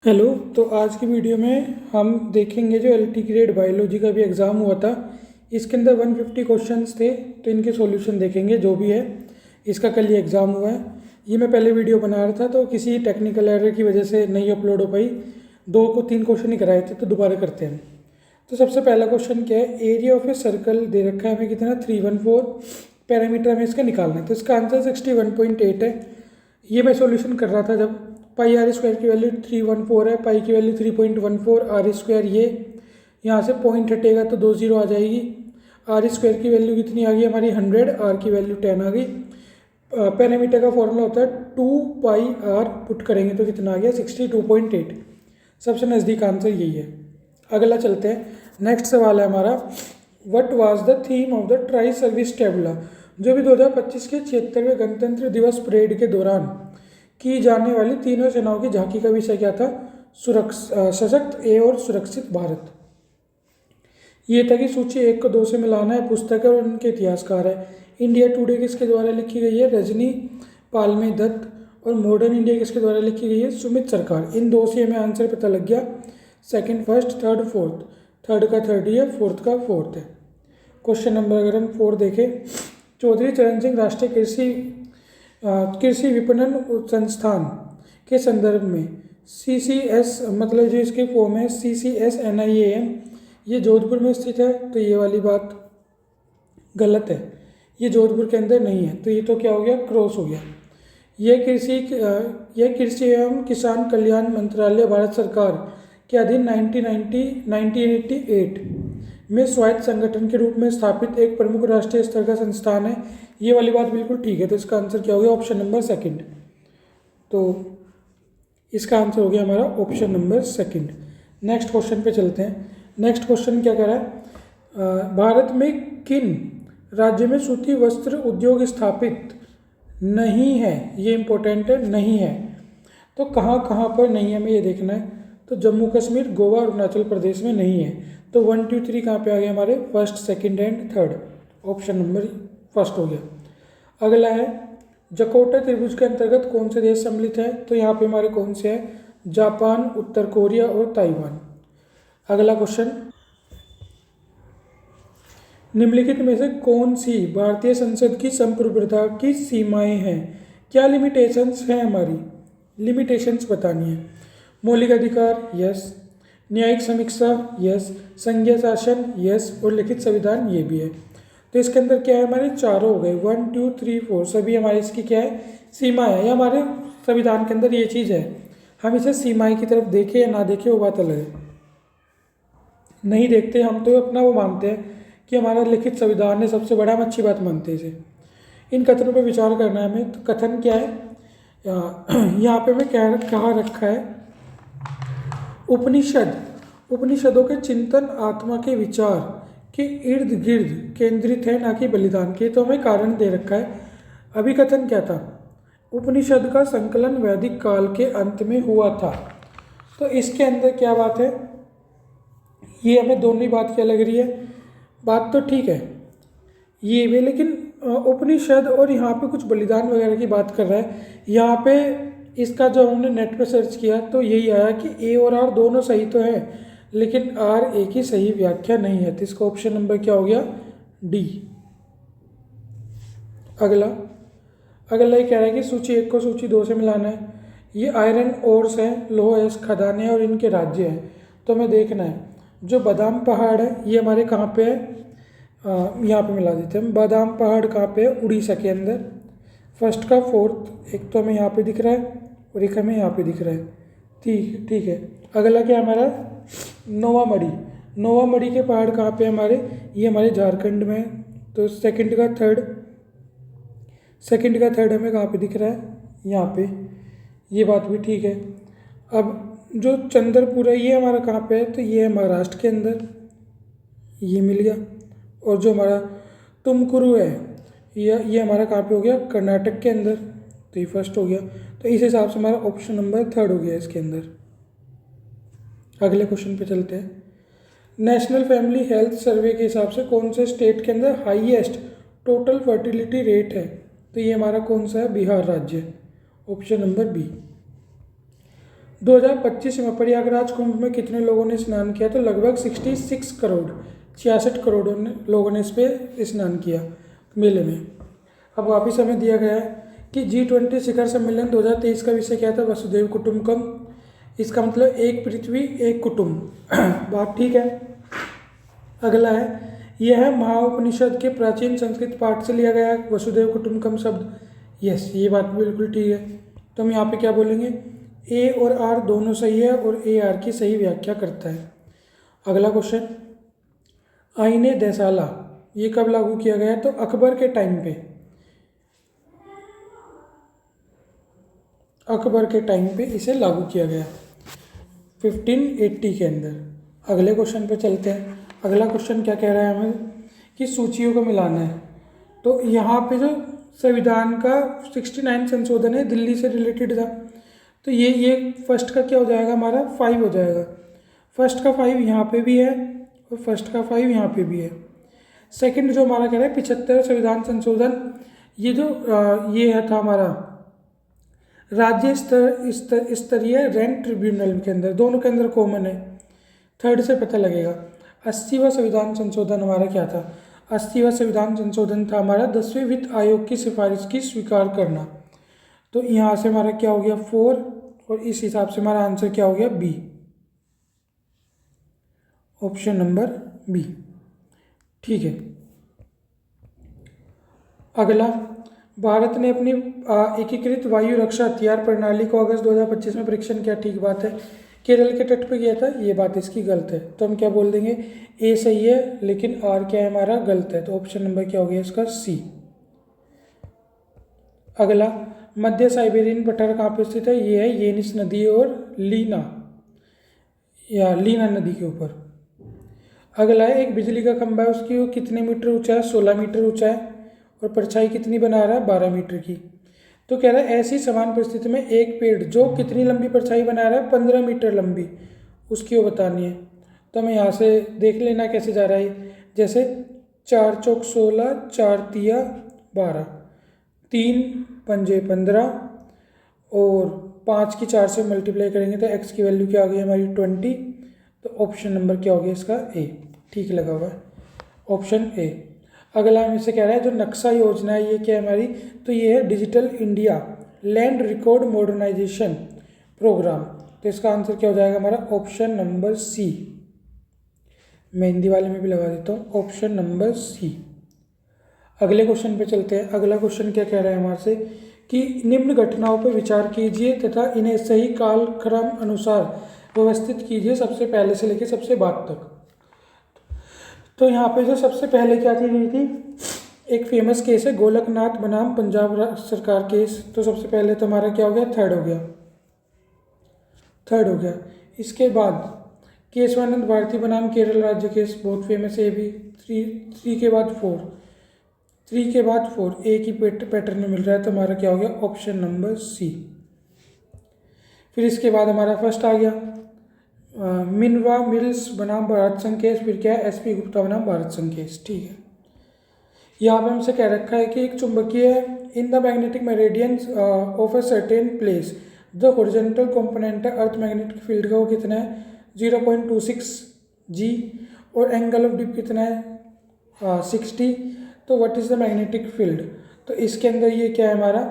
Hello. तो आज की वीडियो में हम देखेंगे जो एलटी ग्रेड बायोलॉजी का भी एग्ज़ाम हुआ था। इसके अंदर 150 क्वेश्चंस थे, तो इनके सॉल्यूशन देखेंगे जो भी है। इसका कल ही एग्ज़ाम हुआ है। ये मैं पहले वीडियो बना रहा था तो किसी टेक्निकल एरर की वजह से नहीं अपलोड हो पाई। 2 को 3 क्वेश्चन ही कराए थे, तो दोबारा करते हैं। तो सबसे पहला क्वेश्चन क्या है, एरिया ऑफ ए सर्कल दे रखा है हमें कितना 314 पैरामीटर हमें इसका निकालना है। तो इसका आंसर 61.8 है। ये मैं सॉल्यूशन कर रहा था जब पाई आर स्क्वायर की वैल्यू 314 है, पाई की वैल्यू 3.14, आर स्क्वायर ये यहाँ से पॉइंट हटेगा तो 2 0 आ जाएगी। आर स्क्वायर की वैल्यू कितनी आ गई हमारी 100, आर की वैल्यू 10 आ गई। पैरामीटर का फॉर्मूला होता है 2 पाई आर, पुट करेंगे तो कितना आ गया 62.8। सबसे नज़दीक आंसर यही है। अगला चलते हैं, नेक्स्ट सवाल है हमारा, what was the theme of the tri service tableau, जो भी 2025 के 76वें गणतंत्र दिवस परेड के दौरान की जाने वाली तीनों सेनाओं की झांकी का विषय क्या था, सशक्त और सुरक्षित भारत। ये था कि सूची 1 को 2 से मिलाना है, पुस्तक है और उनके इतिहासकार है। इंडिया टुडे किसके द्वारा लिखी गई है, रजनी पालमे दत्त। और मॉडर्न इंडिया किसके द्वारा लिखी गई है, सुमित सरकार। इन 2 से हमें आंसर पता लग गया, second first, third fourth. Third का थर्ड ही है, फोर्थ का फोर्थ है। क्वेश्चन नंबर अगर हम 4 देखें, चौधरी चरण सिंह राष्ट्रीय कृषि विपणन संस्थान के संदर्भ में CCS, मतलब जो इसके फॉर्म है CCSNIAM, ये जोधपुर में स्थित है। तो ये वाली बात गलत है, ये जोधपुर के अंदर नहीं है। तो ये तो क्या हो गया, क्रॉस हो गया। यह कृषि एवं किसान कल्याण मंत्रालय भारत सरकार के अधीन 1988 में स्वायत्त संगठन के रूप में स्थापित एक प्रमुख राष्ट्रीय स्तर का संस्थान है। ये वाली बात बिल्कुल ठीक है। तो इसका आंसर क्या हो गया, ऑप्शन नंबर सेकंड। तो इसका आंसर हो गया हमारा option number second. Next question पे चलते हैं। नेक्स्ट क्वेश्चन क्या कह रहा है, भारत में किन राज्य में सूती वस्त्र उद्योग स्थापित नहीं है, ये इंपॉर्टेंट है, नहीं है। तो कहाँ कहाँ पर नहीं है, हमें ये देखना है। तो जम्मू कश्मीर, गोवा, अरुणाचल प्रदेश में नहीं है। तो 1 2 3 कहाँ पे आ गया हमारे, first, second and third. Option number first हो गया। अगला है, जकोटा त्रिभुज के अंतर्गत कौन से देश सम्मिलित है। तो यहाँ पे हमारे कौन से हैं, जापान, उत्तर कोरिया और ताइवान। अगला क्वेश्चन, निम्नलिखित में से कौन सी भारतीय संसद की संप्रभुता की सीमाएं हैं। क्या लिमिटेशंस हैं हमारी, लिमिटेशंस बतानी है। मौलिक अधिकार, यस। न्यायिक समीक्षा, यस। संघीय शासन, यस। और लिखित संविधान, ये भी है। तो इसके अंदर क्या है, हमारे चारों हो गए, 1 2 3 4, सभी हमारी इसकी क्या है, सीमा है। या हमारे संविधान के अंदर ये चीज़ है, हम इसे सीमाएं की तरफ देखें या ना देखें वो बात अलग है। नहीं देखते हम तो अपना वो मानते हैं कि हमारा लिखित संविधान है सबसे बड़ा, हम अच्छी बात मानते हैं इसे। इन कथनों पर विचार करना है हमें। तो कथन क्या है, यहाँ पे मैं कहा रखा है, उपनिषदों के चिंतन आत्मा के विचार के इर्द गिर्द केंद्रित है, ना कि बलिदान के। तो हमें कारण दे रखा है। अभिकथन क्या था, उपनिषद का संकलन वैदिक काल के अंत में हुआ था। तो इसके अंदर क्या बात है, ये हमें दोनों ही बात क्या लग रही है, बात तो ठीक है ये भी, लेकिन उपनिषद और यहाँ पे कुछ बलिदान वगैरह की बात कर रहा है। यहाँ पे इसका जो हमने नेट पे सर्च किया तो यही आया कि ए और आर दोनों सही तो है, लेकिन आर ए की सही व्याख्या नहीं है। तो इसका ऑप्शन नंबर क्या हो गया, डी। अगला ये कह रहा है कि सूची 1 को सूची 2 से मिलाना है। ये आयरन ओर्स हैं, लोह खदानें और इनके राज्य हैं। तो हमें देखना है, जो बादाम पहाड़ है ये हमारे कहाँ पे है, यहाँ पे मिला देते हैं। बादाम पहाड़ कहाँ पे है, उड़ीसा के अंदर। फर्स्ट का फोर्थ, एक तो हमें यहाँ पे दिख रहा है और एक हमें यहाँ पे दिख रहा है। ठीक है। अगला क्या हमारा, नोवामड़ी के पहाड़ कहाँ पे हमारे, ये हमारे झारखंड में है। तो सेकंड का थर्ड हमें कहाँ पे दिख रहा है, यहाँ पे। ये बात भी ठीक है। अब जो चंद्रपुर है ये हमारा कहाँ पे है, तो ये है महाराष्ट्र के अंदर, ये मिल गया। और जो हमारा तुमकुरु है ये हमारा कहाँ पे हो गया, कर्नाटक के अंदर। तो ये फर्स्ट हो गया। तो इस हिसाब से हमारा ऑप्शन नंबर थर्ड हो गया इसके अंदर। अगले क्वेश्चन पे चलते हैं। नेशनल फैमिली हेल्थ सर्वे के हिसाब से कौन से स्टेट के अंदर हाईएस्ट टोटल फर्टिलिटी रेट है। तो ये हमारा कौन सा है, बिहार राज्य, ऑप्शन नंबर बी। 2025 में प्रयागराज कुंभ में कितने लोगों ने स्नान किया? तो लगभग 66 करोड़, 66 करोड़ लोगों ने इस पर स्नान किया मेले में। अब वापिस हमें दिया गया है कि G20 शिखर सम्मेलन 2023 का विषय क्या था? वसुधैव कुटुंबकम। इसका मतलब एक पृथ्वी एक कुटुंब। बात ठीक है। अगला है, यह है महाउपनिषद के प्राचीन संस्कृत पाठ से लिया गया है वसुधैव कुटुंबकम शब्द। यस, ये बात बिल्कुल ठीक है। तो हम यहाँ पे क्या बोलेंगे? ए और आर दोनों सही है और ए आर की सही व्याख्या करता है। अगला क्वेश्चन, आईने देसाला ये कब लागू किया गया? तो अकबर के टाइम पे, अकबर के टाइम पे इसे लागू किया गया 1580 के अंदर। अगले क्वेश्चन पे चलते हैं। अगला क्वेश्चन क्या कह रहा है हमें कि सूचियों को मिलाना है। तो यहाँ पे जो संविधान का 69 संशोधन है दिल्ली से रिलेटेड था, तो ये फर्स्ट का क्या हो जाएगा? हमारा 5 हो जाएगा। फर्स्ट का 5 यहाँ पे भी है और फर्स्ट का 5 यहाँ पे भी है। सेकंड जो हमारा कह रहा है 75 संविधान संशोधन, ये जो ये है था हमारा राज्य स्तरीय रैंक ट्रिब्यूनल के अंदर, दोनों के अंदर कॉमन है। थर्ड से पता लगेगा। 80वां संविधान संशोधन हमारा क्या था? 80वां संविधान संशोधन था हमारा 10वें वित्त आयोग की सिफारिश की स्वीकार करना। तो यहाँ से हमारा क्या हो गया? 4, और इस हिसाब से हमारा आंसर क्या हो गया? B, option number B. ठीक है। अगला, भारत ने अपनी एकीकृत वायु रक्षा हथियार प्रणाली को अगस्त 2025 में परीक्षण किया। ठीक बात है। केरल के तट पर किया था, ये बात इसकी गलत है। तो हम क्या बोल देंगे? ए सही है, लेकिन आर क्या है हमारा? गलत है। तो ऑप्शन नंबर क्या हो गया इसका? सी। अगला, मध्य साइबेरियन पठार कहाँ पे स्थित है? ये है येनिस नदी और लीना नदी के ऊपर। अगला है, एक बिजली का खंभा है, उसकी वो कितने मीटर ऊंचा है? 16 मीटर ऊंचा है, और परछाई कितनी बना रहा है? 12 मीटर की। तो कह रहा है ऐसी समान परिस्थिति में एक पेड़ जो कितनी लंबी परछाई बना रहा है? 15 मीटर लंबी, उसकी वो बतानी है। तो हमें यहाँ से देख लेना कैसे जा रहा है। जैसे 4 चौक 16, 4 तिया 12, 3 पंजे 15, और 5 की 4 से मल्टीप्लाई करेंगे तो x की वैल्यू क्या आ गई हमारी? 20। तो ऑप्शन नंबर क्या हो गया इसका? ए। ठीक लगा हुआ है, ऑप्शन ए। अगला हमें से कह रहा है जो नक्शा योजना है ये क्या है हमारी? तो ये है digital India land record modernisation programme. तो इसका आंसर क्या हो जाएगा हमारा? Option number C. मैं हिंदी वाले में भी लगा देता हूँ, ऑप्शन नंबर सी। अगले क्वेश्चन पे चलते हैं। अगला क्वेश्चन क्या कह रहा है हमारे से कि निम्न घटनाओं पर विचार कीजिए तथा इन्हें सही कालक्रम अनुसार व्यवस्थित कीजिए, सबसे पहले से लेकर सबसे बाद तक। तो यहाँ पे जो सबसे पहले क्या थी हुई थी, एक फेमस केस है गोलकनाथ बनाम पंजाब सरकार केस। तो सबसे पहले तो हमारा क्या हो गया? थर्ड हो गया। इसके बाद केशवानंद भारती बनाम केरल राज्य केस, बहुत फेमस है ये भी। 3 के बाद 4 एक ही पैटर्न में मिल रहा है, तो हमारा क्या हो गया? Option number C. फिर इसके बाद हमारा फर्स्ट आ गया मिनवा मिल्स बनाम भारत संघ केस। फिर क्या है? SP गुप्ता बनाम भारत संघ केस। ठीक है। यहाँ पे हमसे कह रखा है कि एक चुंबकीय in the magnetic meridians of a certain place the horizontal component है अर्थ मैग्नेटिक फील्ड का वो कितना है? 0.26 G, और एंगल ऑफ डिप कितना है? 60। तो what is the magnetic field? तो इसके अंदर ये क्या है हमारा?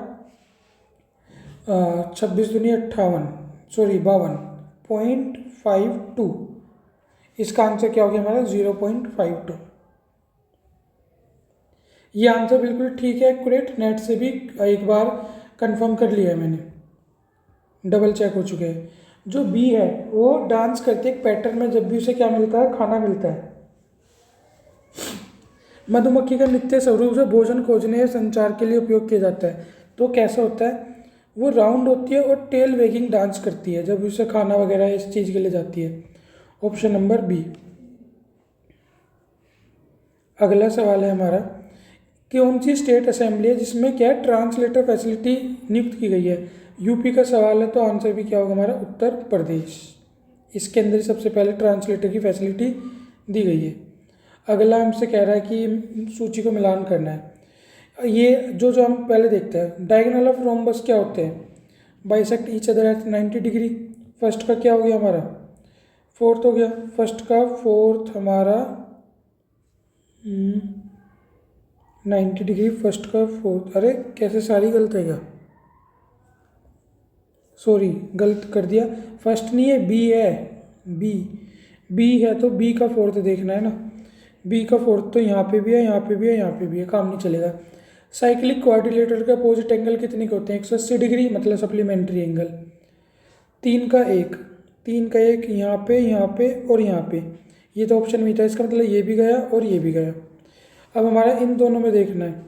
52.52। इसका आंसर क्या हो गया हमारा? 0.52। ये आंसर बिल्कुल ठीक है, एक्यूरेट। नेट से भी एक बार कंफर्म कर लिया है मैंने, डबल चेक हो चुके हैं। जो बी है वो डांस करते एक पैटर्न में, जब भी उसे क्या मिलता है? खाना मिलता है। मधुमक्खी का नित्य स्वरूप जो भोजन खोजने या संचार के लिए उपयोग किया जाता है, तो कैसा होता है? वो राउंड होती है और टेल वेगिंग डांस करती है जब उसे खाना वगैरह इस चीज़ के लिए जाती है। Option number B. अगला सवाल है हमारा, कौन सी स्टेट असेंबली है जिसमें क्या ट्रांसलेटर फैसिलिटी नियुक्त की गई है? यूपी का सवाल है, तो आंसर भी क्या होगा हमारा? उत्तर प्रदेश। इसके अंदर सबसे पहले ट्रांसलेटर की फैसिलिटी दी गई है। अगला हमसे कह रहा है कि सूची को मिलान करना है। ये जो हम पहले देखते हैं, डायगोनल ऑफ रोम्बस क्या होते हैं? Bisect each other at 90 degree, first का क्या हो गया हमारा, फोर्थ हो गया, फर्स्ट का फोर्थ हमारा 90 डिग्री, फर्स्ट का फोर्थ, अरे कैसे सारी गलत है क्या, सॉरी गलत कर दिया, फर्स्ट नहीं है बी है, बी बी है तो बी का फोर्थ देखना है ना, बी का फोर्थ तो यहाँ पे भी है, यहाँ पे भी है, यहाँ पे भी है, काम नहीं चलेगा। साइक्लिक क्वाड्रिलेटर के अपोजिट एंगल कितने के होते हैं, 180 डिग्री, मतलब सप्लीमेंट्री एंगल। तीन का एक, तीन का एक, यहाँ पे और यहाँ पे, ये तो ऑप्शन में था, इसका मतलब ये भी गया और ये भी गया। अब हमारा इन दोनों में देखना है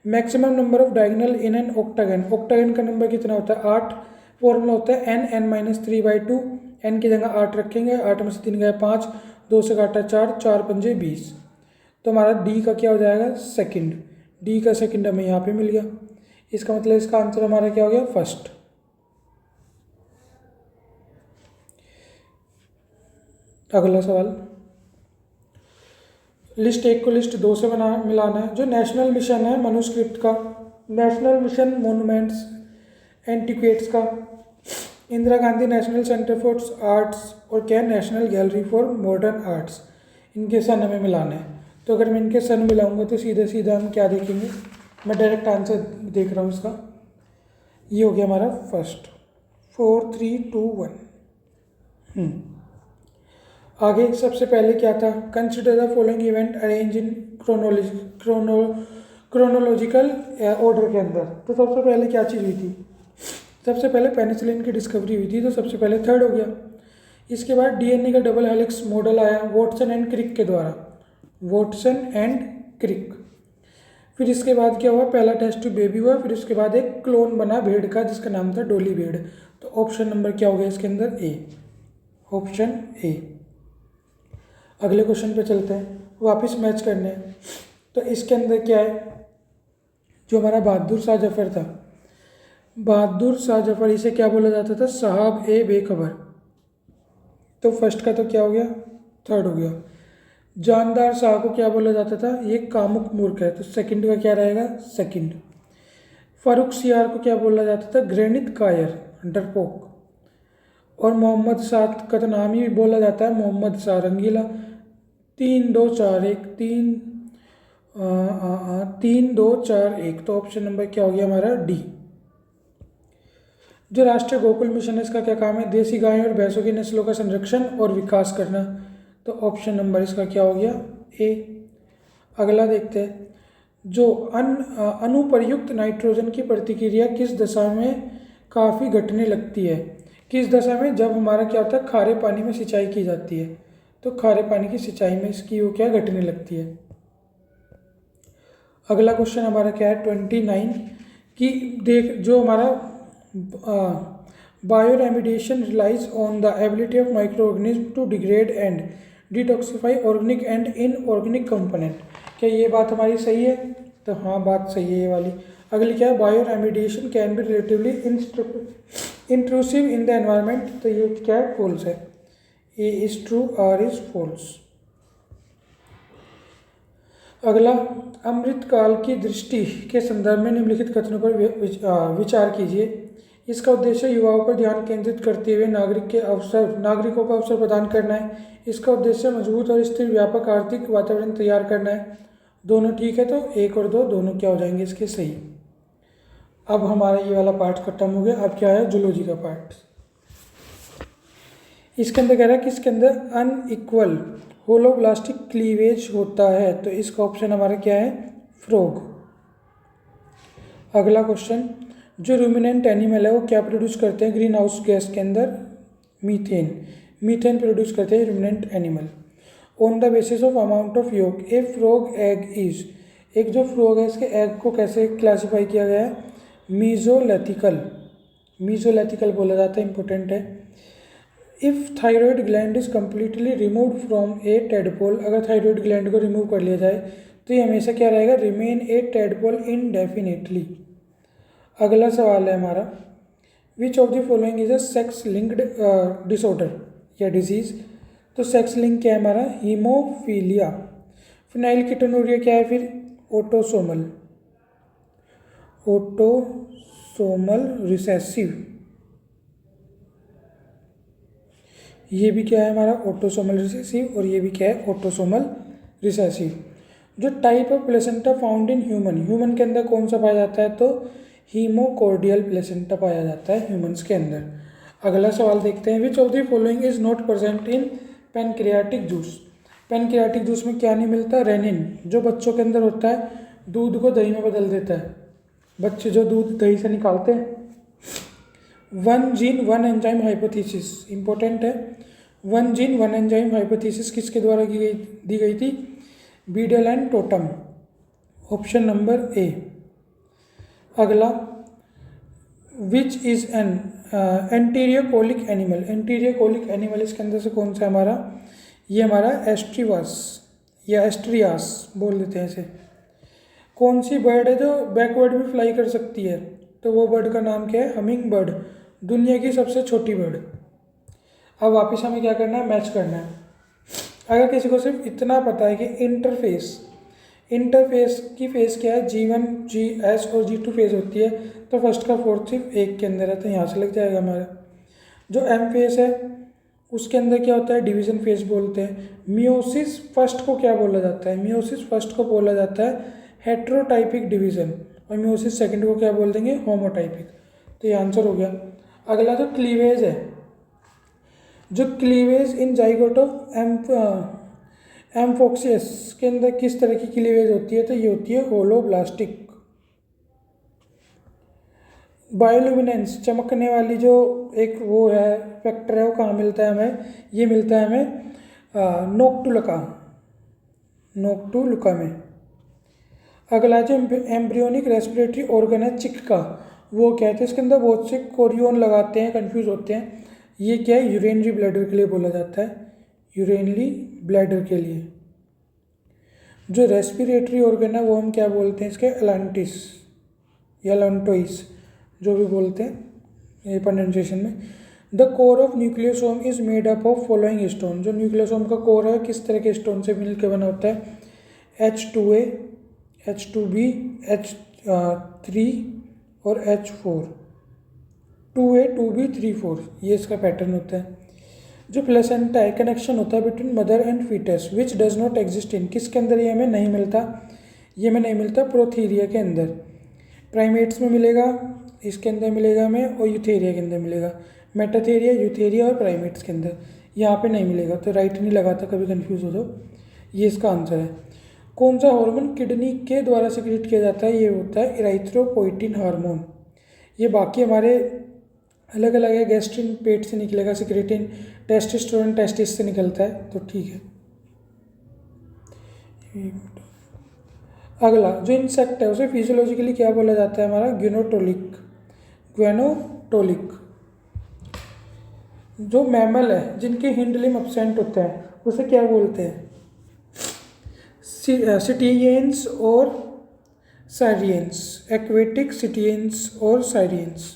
maximum number of diagonal in an octagon, octagon का नंबर कितना होता है 8, फॉर्मूला होता है n(n-3/2), n की जगह 8 रखेंगे, 8 में से 3 गए 5, 2 से काटा 4, 4 पंजे 20, तो हमारा डी का क्या हो जाएगा सेकंड, डी का सेकंड हमें यहाँ पे मिल गया, इसका मतलब इसका आंसर हमारा क्या हो गया फर्स्ट। अगला सवाल, लिस्ट 1 को लिस्ट 2 से मिलाना है। जो नेशनल मिशन है मनुस्क्रिप्ट का, नेशनल मिशन मोनूमेंट्स एंटिक्वेट्स का, Indira Gandhi national centre for arts और क्या national gallery for modern arts, इनके सन हमें मिलाने हैं। तो अगर मैं इनके सन मिलाऊंगा तो सीधे सीधा हम क्या देखेंगे, मैं डायरेक्ट आंसर देख रहा हूँ इसका, ये हो गया हमारा फर्स्ट 4 3 2 1। आगे सबसे पहले क्या था, consider the following event arrange in chronological order के अंदर। तो सबसे पहले क्या चीज़ हुई थी, सबसे पहले पेनिसिलिन की डिस्कवरी हुई थी, तो सबसे पहले थर्ड हो गया। इसके बाद डीएनए का डबल हेलिक्स मॉडल आया वॉटसन एंड क्रिक के द्वारा, वॉटसन एंड क्रिक। फिर इसके बाद क्या हुआ, पहला टेस्ट ट्यूब बेबी हुआ, फिर उसके बाद एक क्लोन बना भेड़ का जिसका नाम था डोली भेड़। तो ऑप्शन नंबर क्या हो गया इसके अंदर ए, ऑप्शन ए। अगले क्वेश्चन पे चलते हैं, वापस मैच करने हैं। तो इसके अंदर क्या है, जो हमारा बहादुर शाह जफर था, बहादुर शाह जफर, इसे क्या बोला जाता था, साहब ए बेखबर। तो फर्स्ट का तो क्या हो गया, थर्ड हो गया। जानदार शाह को क्या बोला जाता था, ये कामुक मूर्ख है, तो सेकंड का क्या रहेगा, सेकंड। फारूक सियार को क्या बोला जाता था, घृणित कायर, डरपोक। और मोहम्मद शाह का तो नाम ही बोला जाता है मोहम्मद शाह रंगीला। 3 2 4 1, 3 2 4 1, तो ऑप्शन नंबर क्या हो गया हमारा डी। जो राष्ट्रीय गोकुल मिशन है इसका क्या काम है, देसी गायों और भैंसों की नस्लों का संरक्षण और विकास करना। तो ऑप्शन नंबर इसका क्या हो गया ए। अगला देखते हैं, जो अनुप्रयुक्त नाइट्रोजन की प्रतिक्रिया किस दशा में काफ़ी घटने लगती है, किस दशा में, जब हमारा क्या होता है खारे पानी में सिंचाई की जाती है, तो खारे पानी की सिंचाई में इसकी वो क्या घटने लगती है। अगला क्वेश्चन हमारा क्या है 29 की, देख जो हमारा bioremediation relies on the ability of micro organism to degrade and detoxify organic and inorganic component. क्या ये बात हमारी सही है, तो हाँ बात सही है ये वाली। अगली क्या है, bioremediation can be relatively intrusive in the environment, तो ये क्या है फॉल्स है, A is true R is false. अगला, अमृतकाल की दृष्टि के संदर्भ में निम्नलिखित कथनों पर विचार कीजिए। इसका उद्देश्य युवाओं पर ध्यान केंद्रित करते हुए नागरिकों को अवसर प्रदान करना है। इसका उद्देश्य मजबूत और स्थिर व्यापक आर्थिक वातावरण तैयार करना है। दोनों ठीक है, तो 1 और 2 दोनों क्या हो जाएंगे इसके सही। अब हमारा ये वाला पार्ट खत्म हो गया। अब क्या है जूलॉजी का पार्ट। इसके अंदर कह रहा है कि इसके अंदर अनइक्वल होलोब्लास्टिक क्लीवेज होता है, तो इसका ऑप्शन हमारा क्या है फ्रॉग। अगला क्वेश्चन, जो रूमिनेंट एनिमल है वो क्या प्रोड्यूस करते हैं ग्रीन हाउस गैस के अंदर, मीथेन, मीथेन प्रोड्यूस करते हैं ruminant animal. On the basis of amount of योग ए फ्रॉग एग इज, एक जो फ्रॉग है इसके एग को कैसे क्लासीफाई किया गया है, मीजोलैथिकल, मीजोलैथिकल बोला जाता है, इंपॉर्टेंट है। If thyroid gland is completely remove from A tadpole, अगर थायराइड ग्लैंड को रिमूव कर लिया जाए तो ये हमेशा क्या रहेगा, रिमेन ए टेडपोल इनडेफिनेटली। अगला सवाल है हमारा, विच of the following is a sex linked disorder या डिजीज। तो सेक्स लिंक क्या है हमारा, हीमोफीलिया। फिनाइल कीटोनुरिया क्या है फिर, ऑटोसोमल, ऑटोसोमल रिसेसिव। ये भी क्या है हमारा ऑटोसोमल रिसेसिव, और ये भी क्या है ऑटोसोमल रिसेसिव। जो type of placenta found in human के अंदर कौन सा पाया जाता है, तो हीमोकॉर्डियल प्लेसेंटा पाया जाता है ह्यूमंस के अंदर। अगला सवाल देखते हैं, which of the following is not present in pancreatic juice. Pancreatic juice में क्या नहीं मिलता, रेनिन, जो बच्चों के अंदर होता है, दूध को दही में बदल देता है, बच्चे जो दूध दही से निकालते हैं। One gene one enzyme hypothesis important है। One gene one enzyme hypothesis किसके द्वारा दी गई थी, Beadle and Tatum, option number A. अगला, which is an anterior coelic animal. Anterior coelic animal इसके अंदर से कौन सा हमारा, ये हमारा एस्ट्रीवास या एस्ट्रियास बोल देते हैं इसे। कौन सी बर्ड है जो बैकवर्ड भी फ्लाई कर सकती है, तो वो बर्ड का नाम क्या है, हमिंग बर्ड, दुनिया की सबसे छोटी बर्ड। अब वापस हमें क्या करना है, मैच करना है। अगर किसी को सिर्फ इतना पता है कि इंटरफेस की फेस क्या है, G1 GS और G2 फेज होती है, तो फर्स्ट का फोर्थ सिर्फ एक के अंदर है, तो यहाँ से लग जाएगा हमारा। जो M फेस है उसके अंदर क्या होता है, डिवीजन फेज बोलते हैं। मियोसिस फर्स्ट को क्या बोला जाता है, मियोसिस फर्स्ट को बोला जाता है हेट्रोटाइपिक डिवीजन, और मियोसिस सेकंड को क्या बोल देंगे, होमोटाइपिक। तो ये आंसर हो गया। अगला जो क्लीवेज है, जो क्लीवेज इन जाइगोट ऑफ एम्फोक्सियस के अंदर किस तरह की क्लीवेज होती है, तो ये होती है होलोब्लास्टिक। बायोल्यूमिनेंस, चमकने वाली जो एक वो है फैक्टर है, वो कहाँ मिलता है हमें, ये मिलता है हमें नोक्टुलुका में। अगला जो एम्ब्रियोनिक रेस्पिरेटरी ऑर्गन है चिक का, वो क्या है, तो इसके अंदर बहुत से कोरियोन लगाते हैं, कंफ्यूज होते हैं। ये क्या है, यूरेनरी ब्लैडर के लिए बोला जाता है, यूरेनरी ब्लैडर के लिए। जो रेस्पिरेटरी ऑर्गन है वो हम क्या बोलते हैं, इसके एलांटिस या एलांटोइस, जो भी बोलते हैं ये प्रोनाउंसिएशन में। The core of nucleosome is made up of following stone. जो न्यूक्लियोसोम का कोर है किस तरह के स्टोन से मिलकर बना होता है, H2A, H2B, H3 और H4, 2A 2B 3 4, ये इसका पैटर्न होता है। जो प्लेसेंटा है, कनेक्शन होता है between mother and foetus, which does not exist in, किसके अंदर ये हमें नहीं मिलता, ये हमें नहीं मिलता प्रोथीरिया के अंदर। प्राइमेट्स में मिलेगा, इसके अंदर मिलेगा हमें, और यूथेरिया के अंदर मिलेगा, मेटाथेरिया, यूथेरिया और प्राइमेट्स के अंदर। यहाँ पे नहीं मिलेगा, तो राइट नहीं लगाता, कभी कंफ्यूज हो जाओ। ये इसका आंसर है। कौन सा हार्मोन किडनी के द्वारा सिक्रीट किया जाता है, ये होता है इराइथ्रोपोइटिन हार्मोन। ये बाकी हमारे अलग अलग है, गैस्ट्रिन पेट से निकलेगा, सिक्रेटिन, टेस्टोस्टेरोन टेस्टिस से निकलता है, तो ठीक है। अगला जो इंसेक्ट है उसे फिजियोलॉजिकली क्या बोला जाता है हमारा, ग्वेनोटोलिक। जो मैमल है जिनके हिंड लिम्ब एब्सेंट होते हैं उसे क्या बोलते हैं, सिटियंस और साइरियंस, एक्वेटिक सिटियंस और साइरियंस।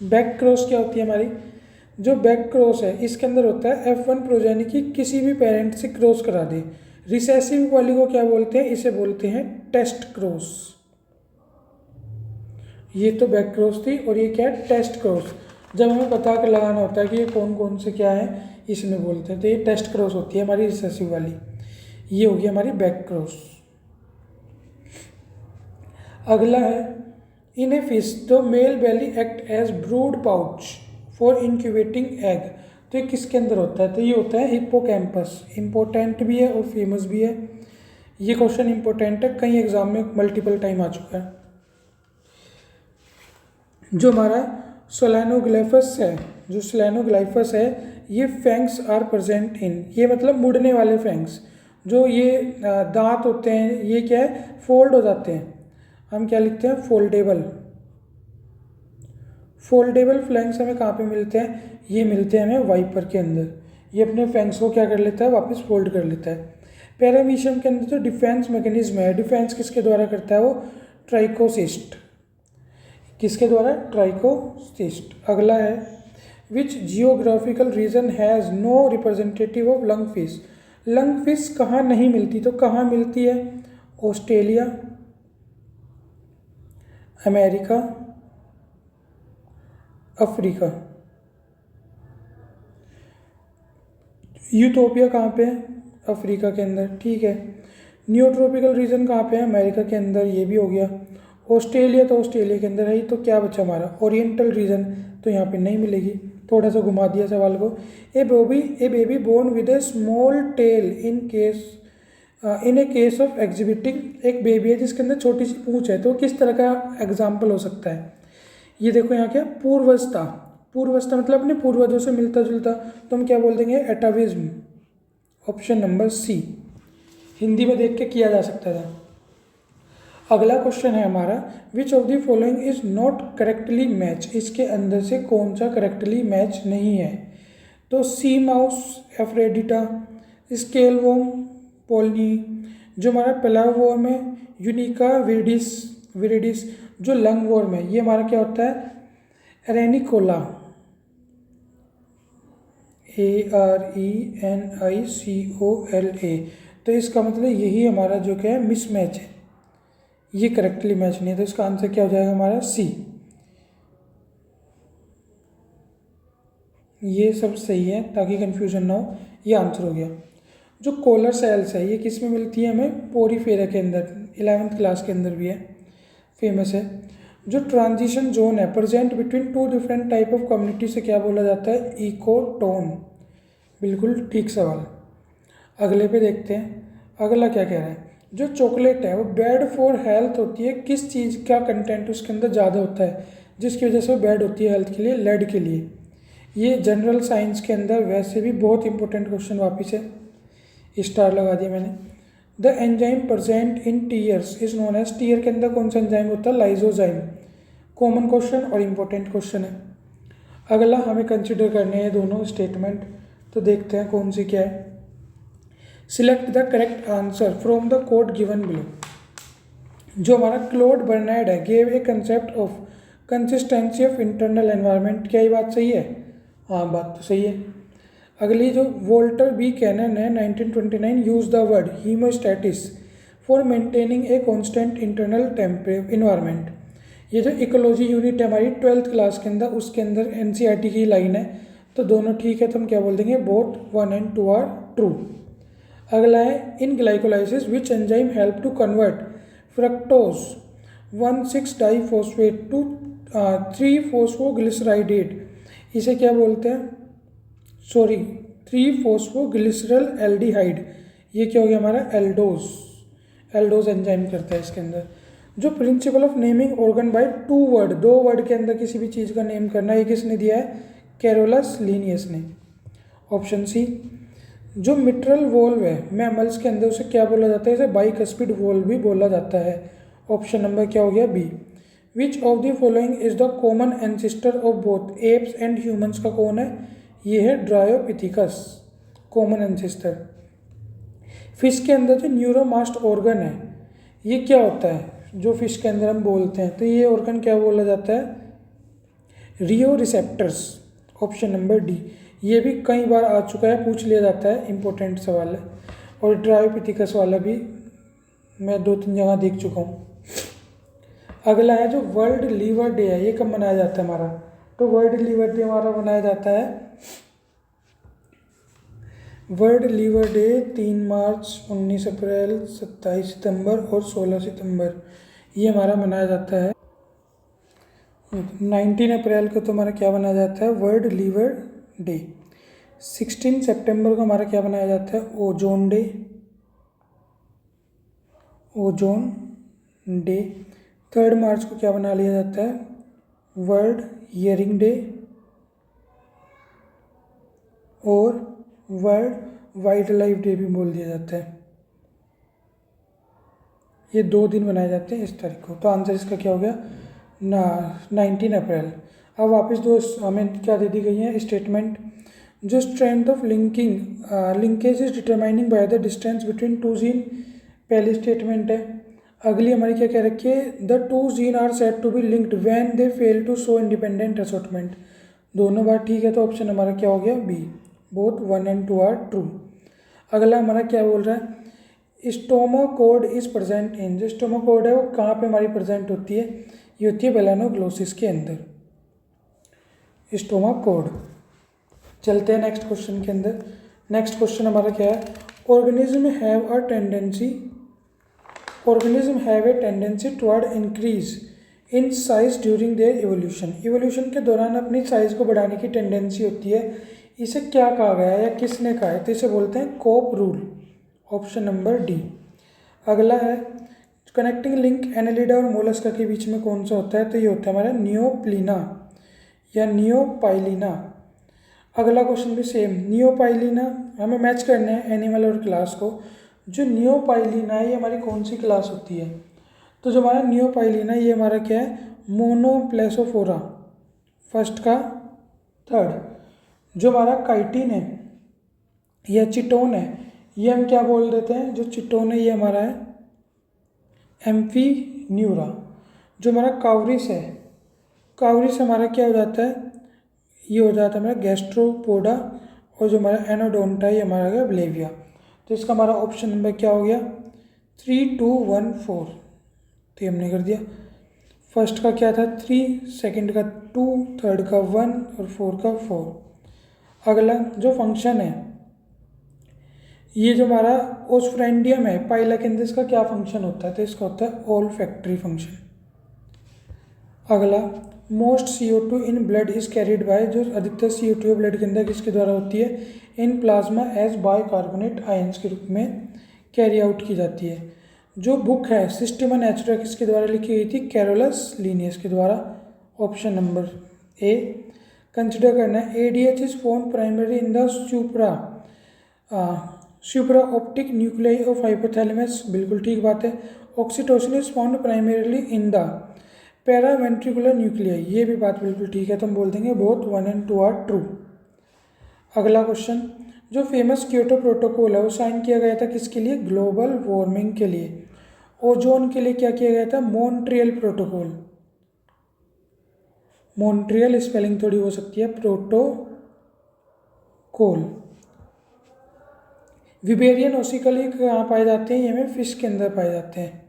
बैक क्रॉस क्या होती है हमारी, जो बैक क्रॉस है इसके अंदर होता है F1 प्रोजेनी की किसी भी पेरेंट से क्रॉस करा दे। रिसेसिव वाली को क्या बोलते हैं, इसे बोलते हैं टेस्ट क्रॉस। ये तो बैक क्रॉस थी, और ये क्या है, टेस्ट क्रॉस। जब हमें पता कर लगाना होता है कि ये कौन कौन से क्या है, इसमें बोलते हैं, तो ये टेस्ट क्रॉस होती है हमारी रिसेसिव वाली। ये होगी हमारी बैक क्रॉस। अगला है, in a fish the male belly act as brood pouch for incubating egg. तो ये किसके अंदर होता है, तो ये होता है हिप्पोकैम्पस। इम्पोर्टेंट भी है और फेमस भी है। ये क्वेश्चन इंपॉर्टेंट है, कई एग्जाम में मल्टीपल टाइम आ चुका है। जो हमारा सोलैनोग्लाइफस है, जो सोलैनोग्लाइफस है, ये फैंग्स आर प्रेजेंट इन, ये मतलब मुड़ने वाले फैंग्स। जो ये दांत होते हैं ये क्या है, फोल्ड हो जाते हैं, हम क्या लिखते हैं, फोल्डेबल। फोल्डेबल फ्लैंक्स हमें कहाँ पे मिलते हैं, ये मिलते हैं हमें वाइपर के अंदर। ये अपने फ्लैंक्स को क्या कर लेता है, वापस फोल्ड कर लेता है। पैरामीशियम के अंदर जो डिफेंस मैकेनिज्म है, डिफेंस किसके द्वारा करता है, वो ट्राइकोसिस्ट। किसके द्वारा, ट्राइकोसिस्ट। अगला है, which geographical region has no representative of lung fish. Lung fish कहाँ नहीं मिलती, तो कहाँ मिलती है, ऑस्ट्रेलिया, अमेरिका, अफ्रीका। यूटोपिया कहाँ पे है? अफ्रीका के अंदर, ठीक है। न्यूट्रॉपिकल रीजन कहाँ पे है? अमेरिका के अंदर, ये भी हो गया। ऑस्ट्रेलिया तो ऑस्ट्रेलिया के अंदर है ही, तो क्या बचा हमारा? ओरिएंटल रीजन, तो यहाँ पे नहीं मिलेगी, थोड़ा सा घुमा दिया सवाल को। A baby born with a small tail in a case of exhibiting. एक बेबी है जिसके अंदर छोटी सी पूंछ है, तो किस तरह का एग्जाम्पल हो सकता है? ये देखो यहाँ क्या, पूर्वस्था। पूर्वस्था मतलब अपने पूर्वजों से मिलता जुलता, तो हम क्या बोल देंगे? Atavism. Option number C Hindi में देख के किया जा सकता था। अगला क्वेश्चन है हमारा, विच of the following is not correctly match. इसके अंदर से कौन सा करेक्टली मैच नहीं है? तो सी माउस एफ्रेडिटा, स्केल वॉर्म पोलनी, जो हमारा पेलाव वॉर्म है यूनिका विरिडिस, जो लंग वॉर्म है ये हमारा क्या होता है? एरेनिकोला, ARENICOLA। तो इसका मतलब यही हमारा जो क्या है, मिसमैच है, ये करेक्टली मैच नहीं है, तो इसका आंसर क्या हो जाएगा हमारा? सी। ये सब सही है ताकि कंफ्यूजन ना हो, ये आंसर हो गया। जो कोलर सेल्स है ये किस में मिलती है हमें? पोरीफेरा के अंदर, 11th क्लास के अंदर भी है, फेमस है। जो ट्रांजिशन जोन है present between two different type of community से क्या बोला जाता है? इकोटोन। बिल्कुल ठीक सवाल। अगले पे देखते हैं, अगला क्या कह रहा है। जो चॉकलेट है वो बैड फॉर हेल्थ होती है, किस चीज़ का कंटेंट उसके अंदर ज़्यादा होता है जिसकी वजह से वो बैड होती है हेल्थ के लिए? लेड के लिए। ये जनरल साइंस के अंदर वैसे भी बहुत इंपॉर्टेंट क्वेश्चन वापिस है, स्टार लगा दिया मैंने। The enzyme present in tears is known as. Tear के अंदर कौन सा एंजाइम होता है? लाइजोजाइम। कॉमन क्वेश्चन और इम्पोर्टेंट क्वेश्चन है। अगला हमें कंसिडर करने हैं दोनों स्टेटमेंट, तो देखते हैं कौन सी क्या है। Select the correct answer from the code given below. जो हमारा क्लॉड बर्नैड है, gave a concept of consistency of internal environment. क्या ये बात सही है? हाँ, बात तो सही है। अगली जो वोल्टर बी कैनन है 1929, use the word homeostasis for maintaining a constant internal environment. ये जो इकोलॉजी यूनिट है हमारी 12th क्लास के अंदर, उसके अंदर एनसीईआरटी की लाइन है, तो दोनों ठीक है, तो हम क्या बोल देंगे? Both 1 and 2 are true. अगला है, in glycolysis which enzyme help to convert fructose one six diphosphate to three phosphoglyceridate. इसे क्या बोलते हैं? Three phosphoglyceraldehyde. ये क्या हो गया हमारा? एल्डोज एंजाइम करता है इसके अंदर। जो principle of naming organ by 2 word, 2 word के अंदर किसी भी चीज़ का नेम करना, ये किसने दिया है? कैरोलस लिनियस ने। Option C. जो मिट्रल वोल्व है मैमल्स के अंदर, उसे क्या बोला जाता है? इसे बाइकस्पिड वोल्व भी बोला जाता है। ऑप्शन नंबर क्या हो गया? B. Which of the following is the common ancestor of both apes and humans का कौन है? ये है ड्रायोपिथिकस, कॉमन एंसिस्टर। फिश के अंदर जो न्यूरोमास्ट ऑर्गन है ये क्या होता है? जो फिश के अंदर हम बोलते हैं, तो ये ऑर्गन क्या बोला जाता है? रियो रिसेप्टर्स। Option number D. ये भी कई बार आ चुका है, पूछ लिया जाता है, इंपॉर्टेंट सवाल है। और ड्रायोपिथिकस वाला भी मैं 2-3 जगह देख चुका हूँ। अगला है जो वर्ल्ड लीवर डे है, ये कब मनाया जाता है हमारा? तो वर्ल्ड लीवर डे हमारा मनाया जाता है, वर्ल्ड लीवर डे 3 मार्च, 19 अप्रैल, 27 सितंबर और 16 सितंबर, ये हमारा मनाया जाता है। 19 अप्रैल को तो हमारा क्या मनाया जाता है? World liver day. 16 सितंबर को हमारा क्या मनाया जाता है? Ozone day, ozone day. 3 मार्च को क्या बना लिया जाता है? वर्ल्ड हियरिंग डे और वर्ल्ड वाइल्ड लाइफ डे भी बोल दिया जाता है। ये 2 दिन बनाए जाते हैं इस तारीख को, तो आंसर इसका क्या हो गया? 19 अप्रैल। अब वापस दो हमें क्या दे दी गई है स्टेटमेंट। जो strength of linkage is determining by the distance between 2 gene, पहली स्टेटमेंट है। अगली हमारी क्या कह रखी है? The 2 gene are said to be linked when they fail to show independent assortment. दोनों बात ठीक है, तो ऑप्शन हमारा क्या हो गया? B. Both 1 and 2 are true. अगला हमारा क्या बोल रहा है? Stomochord is present in. जो स्टोमाकोड है वो कहाँ पे हमारी प्रेजेंट होती है? ये होती है मेलानोग्लोसिस के अंदर। स्टोमाकोड। चलते हैं नेक्स्ट क्वेश्चन के अंदर। नेक्स्ट क्वेश्चन हमारा क्या है, organism have a tendency toward increase in size during their evolution. Evolution के दौरान अपनी साइज को बढ़ाने की टेंडेंसी होती है, इसे क्या कहा गया है या किसने कहा है, तो इसे बोलते हैं कोप रूल, ऑप्शन नंबर डी। अगला है कनेक्टिंग लिंक एनालिडा और मोलस्का के बीच में कौन सा होता है, तो ये होता है हमारा नियोप्लीना या नियोपाइलिना। अगला क्वेश्चन भी सेम, नियोपाइलिना हमें मैच करना है एनिमल और क्लास को। जो नियोपाइलिना है ये हमारी कौन सी क्लास होती है, तो जो हमारा नियोपाइलिना ये हमारा क्या है, मोनोप्लेसोफोरा, फर्स्ट का थर्ड। जो हमारा काइटिन है या चिटोन है ये हम क्या बोल देते हैं, जो चिटोन है ये हमारा है एम्फीन्यूरा। जो हमारा कावरिस है, कावरिस हमारा क्या हो जाता है, ये हो जाता है हमारा गैस्ट्रोपोडा। और जो हमारा एनोडोंटा है ये हमारा गया ब्लेविया। तो इसका हमारा ऑप्शन नंबर क्या हो गया, 3, 2, 1, 4। तो ये हमने कर दिया। फर्स्ट का क्या था 3, सेकंड का 2, थर्ड का 1 और 4 का 4। अगला जो फंक्शन है, ये जो हमारा ओस्फ्रेंडियम है पाइला के अंदर, इसका क्या फंक्शन होता है, तो इसका होता है ऑल फैक्ट्री फंक्शन। अगला most CO2 in blood is carried by, जो अधिकतर CO2 ब्लड के अंदर किसके द्वारा होती है, in plasma as bicarbonate ions के रूप में कैरी आउट की जाती है। जो बुक है सिस्टेमा नेचुरा किसके द्वारा लिखी गई थी, कैरोलस लीनियस के द्वारा, ऑप्शन नंबर ए। कंसिडर करना है ADH is form primary in the supra optic nuclei of hypothalamus, बिल्कुल ठीक बात है। Oxytocin is found primarily in the paraventricular nuclei, ये भी बात बिल्कुल ठीक है, तो हम बोल देंगे बोथ 1 and 2 आर ट्रू। अगला क्वेश्चन, जो फेमस क्योटो प्रोटोकॉल है वो साइन किया गया था किसके लिए, ग्लोबल वार्मिंग के लिए। ओजोन के लिए क्या किया गया था, मॉन्ट्रियल प्रोटोकॉल। मॉन्ट्रियल स्पेलिंग थोड़ी हो सकती है, प्रोटोकॉल। विबेरियन ओसिकल ये कहाँ पाए जाते हैं, ये हमें फिश के अंदर पाए जाते हैं।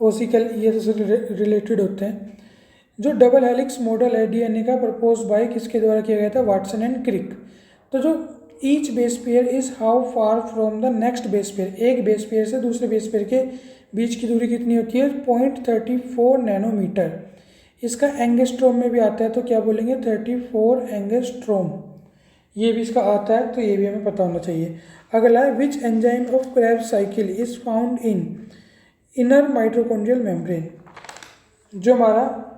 ओसिकल ये से रिलेटेड होते हैं। जो डबल हेलिक्स मॉडल है DNA का प्रपोज बाय किसके द्वारा किया गया था, वाटसन एंड क्रिक। तो जो each base pair is how far from the next base pair, एक बेस पेयर से दूसरे बेस पेयर के बीच की दूरी कितनी होती है, 0.34 नैनोमीटर। इसका एंगस्ट्रोम में भी आता है, तो क्या बोलेंगे 34 एंगस्ट्रोम, ये भी इसका आता है, तो ये भी हमें पता होना चाहिए। अगला है which enzyme of Krebs cycle is found in inner mitochondrial membrane. जो हमारा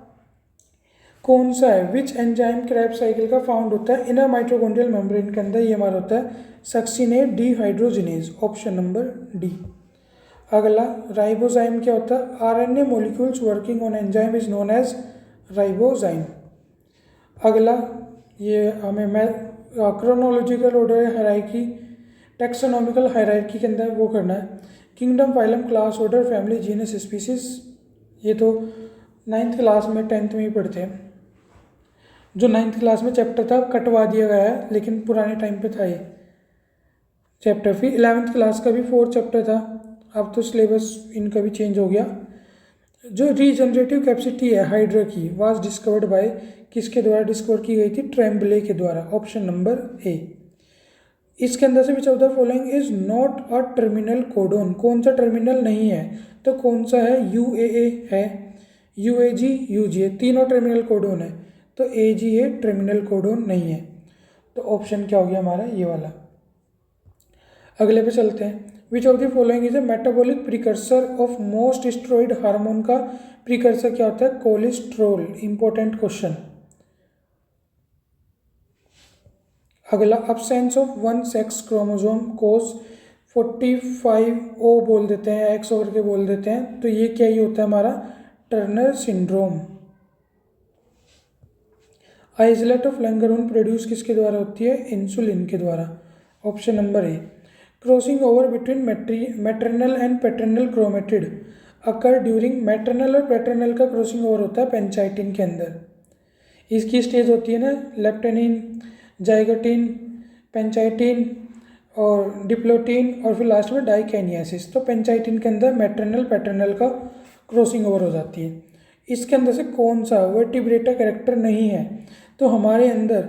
कौन सा है, विच एंजाइम क्रेब्स साइकिल का फाउंड होता है इनर माइटोकॉन्ड्रियल मेम्ब्रेन के अंदर, ये हमारा होता है succinate dehydrogenase, option number D. अगला राइबोजाइम क्या होता है, RNA molecules working on enzyme is known as ribozyme. अगला ये हमें chronological order hierarchy, taxonomical hierarchy के अंदर वो करना है, kingdom, phylum, class, order, family, genus, species. ये तो 9th क्लास में 10th में ही पढ़ते हैं। जो 9th क्लास में चैप्टर था कटवा दिया गया है, लेकिन पुराने टाइम पे था ये चैप्टर। फिर 11th क्लास का भी 4 चैप्टर था, अब तो सिलेबस इनका भी चेंज हो गया। जो रीजनरेटिव कैपेसिटी है हाइड्रा की, वाज डिस्कवर्ड बाय, किसके द्वारा डिस्कवर की गई थी, ट्रेम्बले के द्वारा, ऑप्शन नंबर ए। इसके अंदर से विच of the following is not a terminal codon, कौन सा टर्मिनल नहीं है, तो कौन सा है, UAA है, UAG, UGA, तीनों टर्मिनल कोडोन है, तो AGA टर्मिनल कोडोन नहीं है। तो ऑप्शन क्या हो गया हमारा, ये वाला। अगले पे चलते हैं, which of the following is a metabolic precursor of most steroid hormone का प्रिकर्सर क्या होता है, कोलेस्ट्रॉल, इंपॉर्टेंट क्वेश्चन। अगला absence of 1 sex chromosome causes 45O बोल देते हैं, एक्स ओवर के बोल देते हैं, तो ये क्या ही होता है हमारा, Turner syndrome. Isolate of Langerhans produce किसके द्वारा होती है, इंसुलिन के द्वारा, option number A. Crossing over between maternal and paternal chromatid occur during, maternal और पैटर्नल का क्रॉसिंग ओवर होता है पेंचाइटिन के अंदर। इसकी स्टेज होती है ना लेप्टेनिन, जाइगोटिन, पेंचाइटिन और डिप्लोटिन और फिर लास्ट में डाइकैनियासिस। तो पेंचाइटिन के अंदर मैटरनल पैटर्नल का क्रॉसिंग ओवर हो जाती है। इसके अंदर से कौन सा वर्टिब्रेटा कैरेक्टर नहीं है, तो हमारे अंदर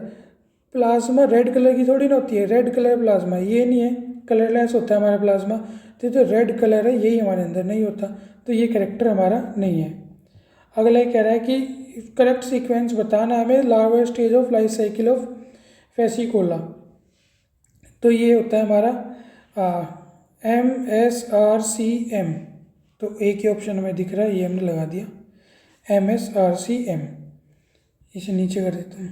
प्लाज्मा रेड कलर की थोड़ी ना होती है, रेड कलर प्लाज्मा ये नहीं है, कलरलेस होता है हमारा प्लाज्मा। तो जो रेड कलर है यही हमारे अंदर नहीं होता, तो ये करेक्टर हमारा नहीं है। अगला कह रहा है कि करेक्ट सीक्वेंस बताना हमें larva stage of life cycle of Fasciola. तो ये होता है हमारा MSRCM। तो एक ही ऑप्शन हमें दिख रहा है, ये हमने लगा दिया MSRCM। इसे नीचे कर देता हूँ।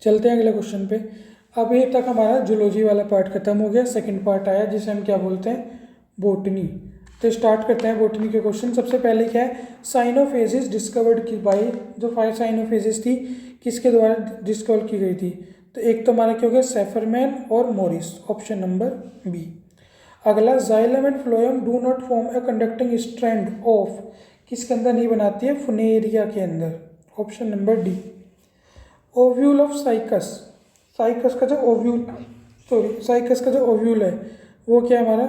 चलते हैं अगले क्वेश्चन पे। अब ये तक हमारा जूलॉजी वाला पार्ट खत्म हो गया, सेकंड पार्ट आया जिसे हम क्या बोलते हैं, बोटनी। तो स्टार्ट करते हैं बोटनी के क्वेश्चन। सबसे पहले क्या है, साइनोफेजिस डिस्कवर्ड की बाई, जो 5 साइनोफेजिस थी किसके द्वारा डिस्कवर की गई थी। तो एक तो हमारा क्या हो गया, सेफरमैन और मॉरिस, ऑप्शन नंबर बी। अगला, xylem and phloem do not form a conducting strand of, किसके अंदर नहीं बनाती है, फुनेरिया के अंदर, option number D. Ovule of cycas, cycas का जो ओव्यूल है वो क्या है हमारा,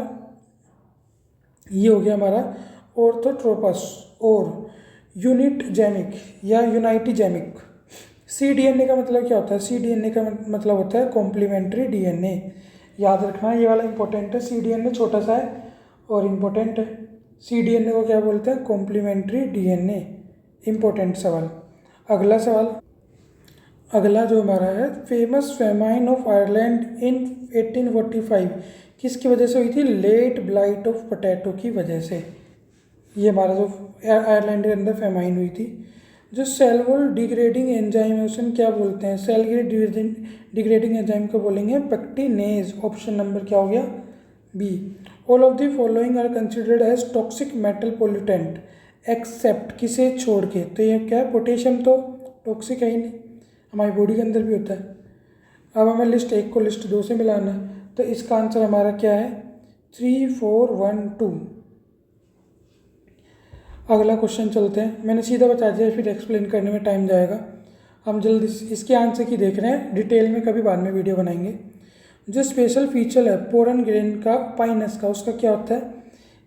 ये हो गया हमारा ऑर्थोट्रोपस और यूनिटजेमिक या यूनाइटिजेमिक। cDNA का मतलब क्या होता है, cDNA का मतलब होता है कॉम्प्लीमेंट्री DNA। याद रखना ये वाला इंपॉर्टेंट है, cDNA छोटा सा है और इम्पोर्टेंट है। cDNA को क्या बोलते हैं, कॉम्प्लीमेंट्री DNA। इंपॉर्टेंट सवाल। अगला सवाल, अगला जो हमारा है, फेमस फेमाइन ऑफ आयरलैंड इन 1845 किसकी वजह से हुई थी, लेट ब्लाइट ऑफ पोटैटो की वजह से। ये हमारा जो आयरलैंड के अंदर फेमाइन हुई थी। जो सेल वॉल डिग्रेडिंग एंजाइम है उसे हम क्या बोलते हैं, सेल की डिग्रेडिंग एंजाइम को बोलेंगे पेक्टिनेज, ऑप्शन नंबर क्या हो गया, B. All of the following are considered as toxic metal pollutant except, किसे छोड़ के, तो ये क्या है, पोटेशियम तो टॉक्सिक है ही नहीं, हमारी बॉडी के अंदर भी होता है। अब हमें लिस्ट 1 को लिस्ट 2 से मिलाना है, तो इसका आंसर हमारा क्या है, 3, 4, 1, 2। अगला क्वेश्चन चलते हैं, मैंने सीधा बता दिया फिर एक्सप्लेन करने में टाइम जाएगा। हम जल्दी इसके आंसर की देख रहे हैं, डिटेल में कभी बाद में वीडियो बनाएंगे। जो स्पेशल फीचर है पोरन ग्रेन का, पाइनस का, उसका क्या होता है,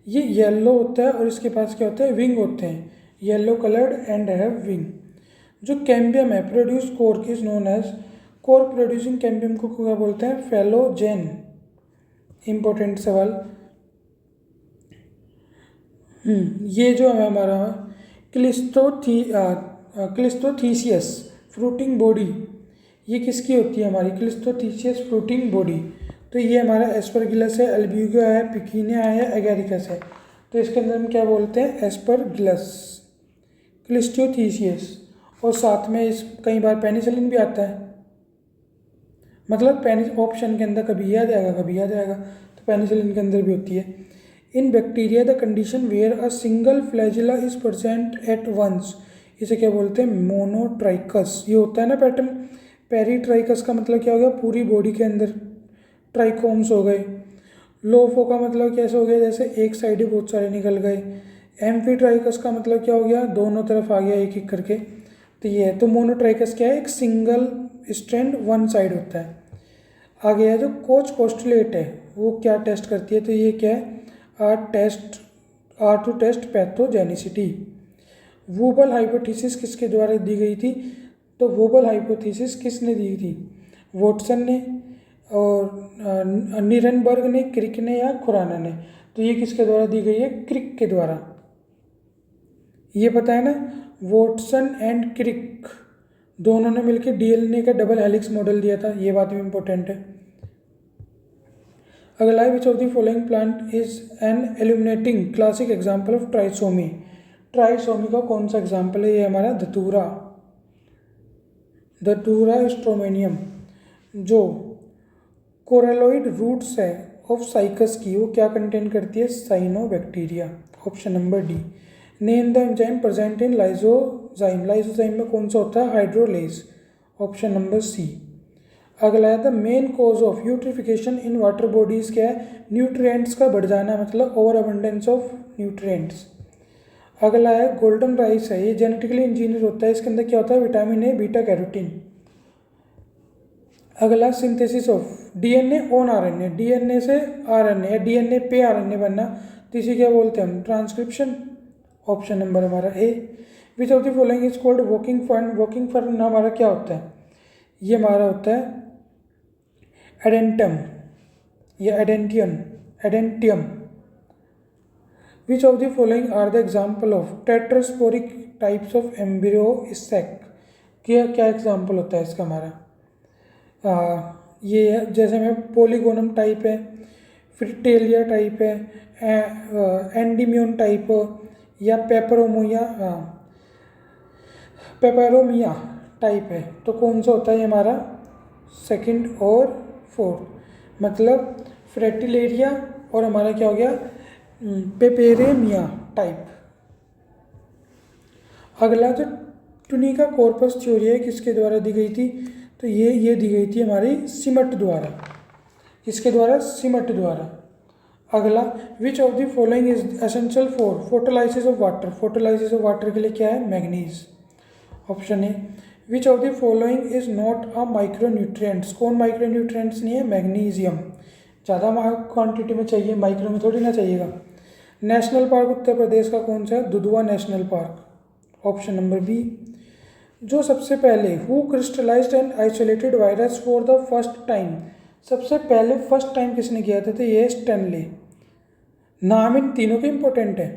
ये येलो होता है और इसके पास क्या होता है, विंग होते हैं, yellow coloured and have wing. जो कैम्बियम है produce cork is known as, cork producing cambium को क्या बोलते हैं, फेलोजेन। इंपॉर्टेंट सवाल। ये जो है हमारा क्लिस्थोथीसियस फ्रूटिंग बॉडी, ये किसकी होती है हमारी, क्लिस्थोथीसियस फ्रूटिंग बॉडी। तो ये हमारा एस्परगिलस है, अल्ब्यूगा है, पिकीनिया है, एगेरिकस है। तो इसके अंदर हम क्या बोलते हैं, एस्परगिलस, क्लिस्थोथीसियस। और साथ में इस कई बार पेनिसिलिन भी आता है, मतलब ऑप्शन के अंदर कभी आ जाएगा कभी आ जाएगा, तो पेनिसिलिन के अंदर भी होती है। In bacteria the condition where a single flagella is present at once, इसे क्या बोलते हैं, मोनोट्राइकस। ये होता है ना पैटर्न। पेरीट्राइकस का मतलब क्या हो गया, पूरी बॉडी के अंदर ट्राइकोम्स हो गए। लोफो का मतलब कैसे हो गया, जैसे एक साइड ही बहुत सारे निकल गए। एम्फीट्राइकस का मतलब क्या हो गया, दोनों तरफ आ गया एक एक करके। तो ये है, तो मोनोट्राइकस क्या है, एक सिंगल स्ट्रैंड वन साइड होता है। आगे है जो कोच कोस्टुलेट है, वो क्या टेस्ट करती है, तो ये क्या है, टू टेस्ट पैथोजेनिसिटी। वूबल हाइपोथेसिस किसके द्वारा दी गई थी, तो वूबल हाइपोथेसिस किसने दी थी, वॉटसन ने और निरनबर्ग ने, क्रिक ने या खुराना ने। तो ये किसके द्वारा दी गई है, क्रिक के द्वारा। ये पता है ना, वॉटसन एंड क्रिक दोनों ने मिलकर DNA का डबल हेलिक्स मॉडल दिया था, ये बात भी इंपॉर्टेंट है। अगला, विच of the following plant is an illuminating classic example of trisomy. Trisomy का कौन सा एग्जाम्पल है, ये हमारा धतूरा स्ट्रोमेनियम। जो कोरेलॉइड रूट्स है ऑफ साइकस की, वो क्या कंटेन करती है, cyanobacteria, option number D. Name the enzyme present in lysozyme, lysozyme में कौन सा होता है, हाइड्रोलेज, ऑप्शन नंबर सी। अगला है, the main cause of eutrophication in water bodies क्या है, न्यूट्रिएंट्स का बढ़ जाना, मतलब ओवर अबंडेंस ऑफ न्यूट्रिएंट्स। अगला है गोल्डन राइस है, ये जेनेटिकली इंजीनियर होता है, इसके अंदर क्या होता है, विटामिन ए, बीटा कैरोटीन। अगला, synthesis of DNA on RNA, DNA से RNA या DNA पे RNA बनना, तो इसे क्या बोलते हैं हम, ट्रांसक्रिप्शन, ऑप्शन नंबर हमारा A. Which of the following is called walking fern. Walking fern हमारा क्या होता है, ये हमारा होता है एडेंटम या Adiantum. Which of the following are the example of tetrasporic types of embryo sac. क्या क्या एग्जाम्पल होता है इसका हमारा, ये है जैसे में पोलीगोनम टाइप है, फ्रिटेलिया टाइप है, एंडीम्यून टाइप या पेपरोमिया टाइप है। तो कौन सा होता है ये हमारा सेकंड और फोर्थ, मतलब फ्रेटिलेरिया और हमारा क्या हो गया पेपेरेमिया टाइप। अगला जो टुनिका कॉर्पस थ्योरी है किसके द्वारा दी गई थी, तो ये दी गई थी हमारी सिमट द्वारा। किसके द्वारा, सिमट द्वारा। अगला विच of the following is essential for photolysis of water. Photolysis of water के लिए क्या है, manganese. Option A. Which of the following is not a micronutrients. कौन माइक्रोन्यूट्रिएंट्स नहीं है, मैग्नीशियम। ज़्यादा क्वांटिटी में चाहिए, माइक्रो में थोड़ी ना चाहिएगा। नेशनल पार्क उत्तर प्रदेश का कौन सा है, Dudhwa national park. Option number B. जो सबसे पहले who crystallised and isolated virus for the first time. सबसे पहले फर्स्ट टाइम किसने किया था, तो ये स्टैनले। नाम इन तीनों के इंपॉर्टेंट है।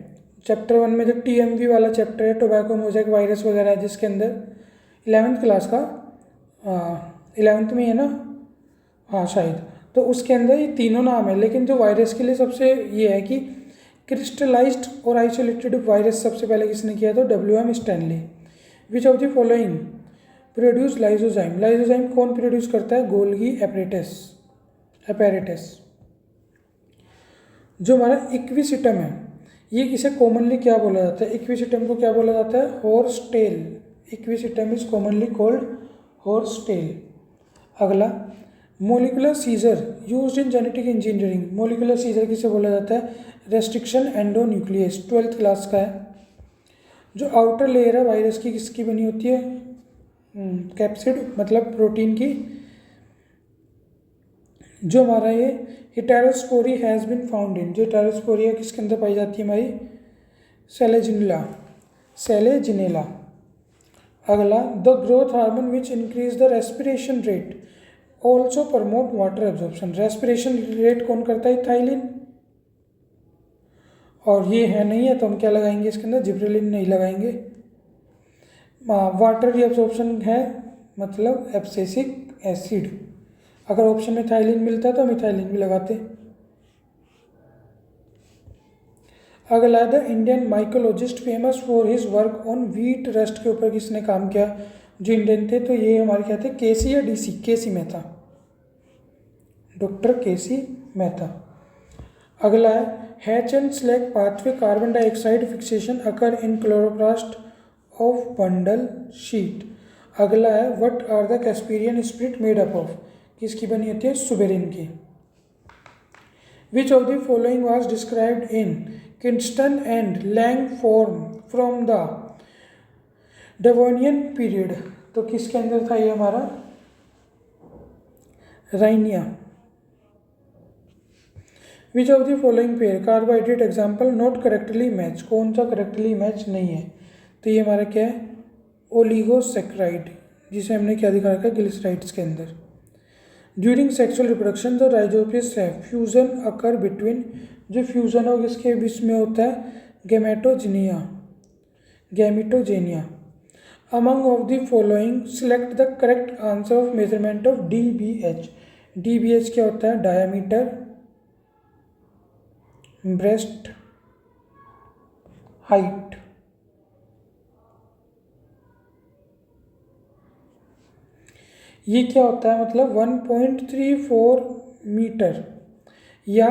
चैप्टर 1 में जो TMV वाला चैप्टर है, टोबैको मोज़ेक वायरस वगैरह है, जिसके अंदर 11th क्लास का 11th में है ना, हाँ शायद, तो उसके अंदर ये तीनों नाम है। लेकिन जो वायरस के लिए सबसे ये है कि क्रिस्टलाइज्ड और आइसोलेटेड वायरस सबसे पहले किसने किया था, WM Stanley. Which of the following produce lysozyme. Lysozyme कौन प्रोड्यूस करता है, गोल्गी एपेरेटस। जो हमारा इक्विसिटम है, ये किसे कॉमनली क्या बोला जाता है, इक्विसिटम को क्या बोला जाता है, horse tail. Equisetum is commonly called horse tail. अगला molecular scissor used in genetic engineering. Molecular scissor किसे बोला जाता है, रेस्ट्रिक्शन एंडोन्यूक्लियस, 12th क्लास का है। जो आउटर लेयर है वायरस की किसकी बनी होती है, कैप्सिड मतलब प्रोटीन की। जो हमारा ये heterospory has been found in. जो हेटेरोस्पोरिया किसके अंदर पाई जाती है, हमारी सेलेजिनेला। अगला the growth hormone which increase the respiration rate also promote water absorption. Respiration rate कौन करता है, थाइलिन। और ये है नहीं है तो हम क्या लगाएंगे इसके अंदर, जिब्रेलिन नहीं लगाएंगे। वाटर रीअब्जॉर्प्शन है मतलब एब्सिसिक एसिड। अगर ऑप्शन में थाइलिन मिलता तो हम इथाइलिन भी लगाते। अगला the Indian mycologist famous for his work on wheat rust के ऊपर किसने काम किया, जो इंडियन थे, तो ये हमारे क्या थे, केसी या DC, KC Mehta, doctor KC Mehta. अगला है Hatch and Slack pathway carbon dioxide fixation occur in chloroplast of bundle sheath. अगला है what are the Casparian strip made up of. किसकी बनी होती है, सुबेरिन की। Which of the following was described in Kingston and Lang form from the Devonian period. तो किसके अंदर था ये हमारा, Rhynia. Which of the following pair carbohydrate example not correctly match. कौन सा करेक्टली मैच नहीं है, तो ये हमारा क्या है, ओलिगोसेक्राइड, जिसे हमने क्या दिखा रखा है, ग्लिसराइड्स के अंदर। During sexual reproduction the Rhizopus है फ्यूजन अकर बिटवीन। जो फ्यूजन हो किसके बीच में होता है, gametangia. Among of the following select the correct answer of measurement of DBH। DBH क्या होता है, डायमीटर, ब्रेस्ट हाइट। ये क्या होता है, मतलब 1.34 मीटर या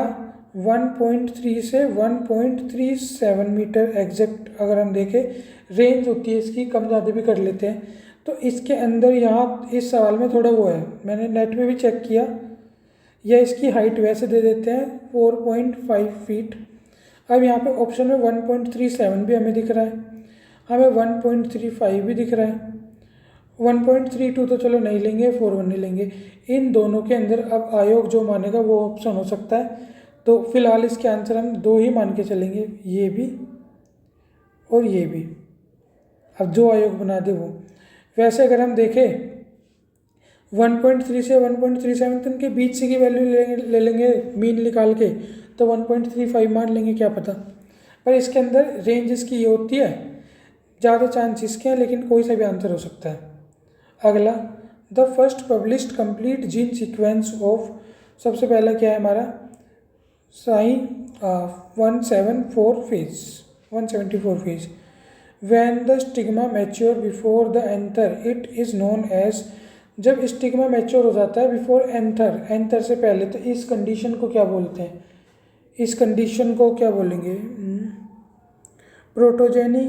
1.3 से 1.37 मीटर एग्जैक्ट। अगर हम देखें रेंज होती है इसकी, कम ज़्यादा भी कर लेते हैं। तो इसके अंदर यहाँ इस सवाल में थोड़ा वो है, मैंने नेट में भी चेक किया, या इसकी हाइट वैसे दे देते हैं 4.5 फीट। अब यहाँ पे ऑप्शन में 1.37 भी हमें दिख रहा है, हमें 1.35 भी दिख रहा है। 1.32 तो चलो नहीं लेंगे, 4 नहीं लेंगे। इन दोनों के अंदर अब आयोग जो मानेगा वो ऑप्शन हो सकता है। तो फिलहाल इसके आंसर हम 2 ही मान के चलेंगे, ये भी और ये भी। अब जो आयोग बना दे वो। वैसे अगर हम देखें 1.3 से 1.37 तो इनके बीच से की वैल्यू ले लेंगे मीन निकाल के, तो 1.35 मान लेंगे, क्या पता। पर इसके अंदर रेंज इसकी ये होती है, ज़्यादा चांस इसके हैं, लेकिन कोई सा भी आंसर हो सकता है। अगला, the first published complete gene sequence of, सबसे पहला क्या है हमारा, Sai 174 phase. When the stigma mature before the anther, it is known as, जब स्टिग्मा मैच्योर हो जाता है बिफोर एंथर से पहले, तो इस कंडीशन को क्या बोलते हैं? इस कंडीशन को क्या बोलेंगे? प्रोटोजेनी,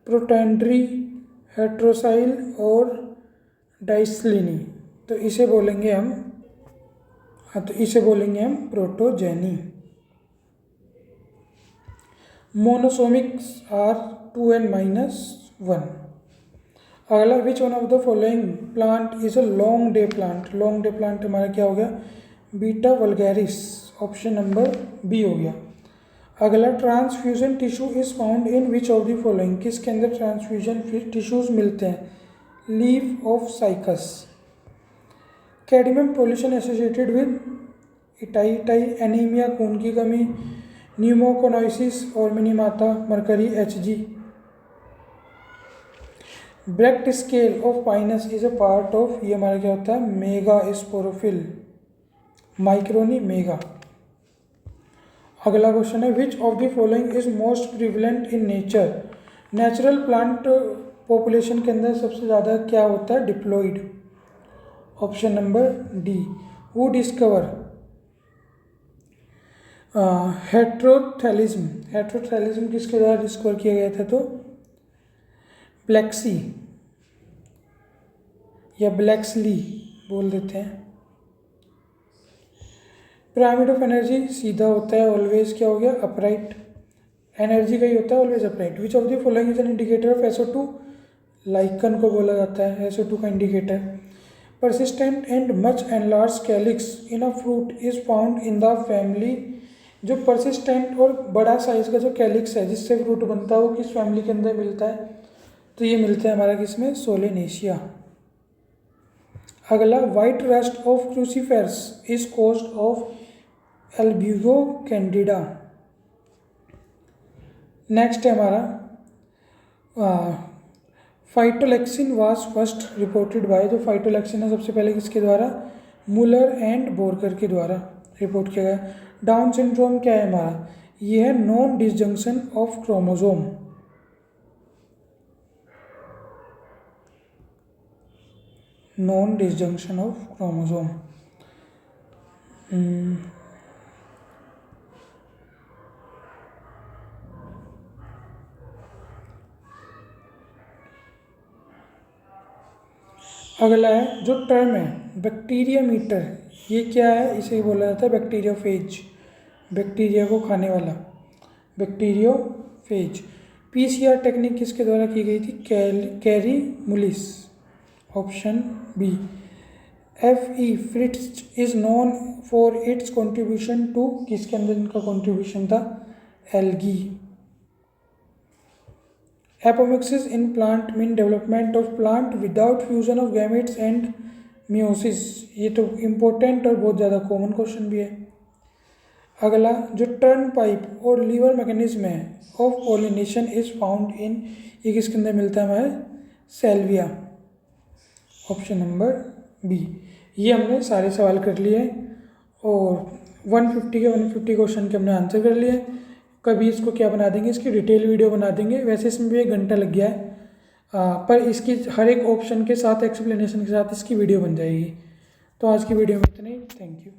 प्रोटेंड्री, हेट्रोसाइल और डाइस्लिनी। तो इसे बोलेंगे हम, हाँ, तो इसे बोलेंगे हम प्रोटोजेनी। मोनोसोमिक्स आर 2n-1। अगला, which one of the following plant is a long day plant? Long day plant हमारा क्या हो गया? Beta vulgaris, option number B हो गया। अगला, transfusion tissue is found in which of the following? किसके अंदर ट्रांसफ्यूजन टिश्यूज मिलते हैं? Leaf of Cycas. Cadmium pollution associated with itai, anaemia, खून की कमी, न्यूमोकोनाइसिस और Minamata mercury Hg। Bract scale of Pinus is a part of, ये हमारा क्या होता है? Mega sporophyll, macaroni mega. अगला क्वेश्चन है, विच of the following is most prevalent in nature? Natural plant population के अंदर सबसे ज़्यादा क्या होता है? Diploid, option number D. Who discover heterothallism? Heterothallism किसके द्वारा डिस्कवर किया गया था? तो ब्लैक्सी या ब्लैक्सली बोल देते हैं। पिरामिड ऑफ एनर्जी सीधा होता है ऑलवेज, क्या हो गया? अपराइट। एनर्जी का ही होता है always upright. Which of the following is an indicator of SO2? Lichen को बोला जाता है SO2 का indicator. Persistent and much enlarge calyx in a fruit is found in the family. जो परसिस्टेंट और बड़ा साइज का जो कैलिक्स है जिससे फ्रूट बनता है, वो किस फैमिली के अंदर मिलता है? तो ये मिलता है हमारा किसमें? सोलेनेशिया। अगला, white rust of cruciferous is caused of Albugo Candida. Next है हमारा, फाइटोलेक्सिन वाज फर्स्ट रिपोर्टेड बाय। जो फाइटोलेक्सिन है सबसे पहले किसके द्वारा? मुलर एंड बोरकर के द्वारा रिपोर्ट किया गया। डाउन सिंड्रोम क्या है हमारा? ये है non disjunction of chromosome. Non disjunction of chromosome. अगला है, जो टर्म है बैक्टीरिया मीटर, ये क्या है? इसे बोला जाता है बैक्टीरियोफेज, बैक्टीरिया को खाने वाला, बैक्टीरियोफेज। PCR टेक्निक किसके द्वारा की गई थी? Kary Mullis, option B. FE Fritsch is known for its contribution to, किसके अंदर इनका कंट्रीब्यूशन था? Algae. Apomixis in plant mean development of plant without fusion of gametes and meiosis. ये तो इम्पोर्टेंट और बहुत ज़्यादा कॉमन क्वेश्चन भी है। अगला, जो टर्न पाइप और लीवर मैकेनिज्म है ऑफ पॉलिनेशन इज फाउंड इन, ये किसके अंदर मिलता है? हमारे सेल्विया, ऑप्शन नंबर बी। ये हमने सारे सवाल कर लिए और 150 के 150 क्वेश्चन के हमने आंसर कर लिए। कभी इसको क्या बना देंगे, इसकी डिटेल वीडियो बना देंगे। वैसे इसमें भी 1 घंटा लग गया है, पर इसकी हर एक ऑप्शन के साथ एक्सप्लेनेशन के साथ इसकी वीडियो बन जाएगी। तो आज की वीडियो में इतना ही। Thank you.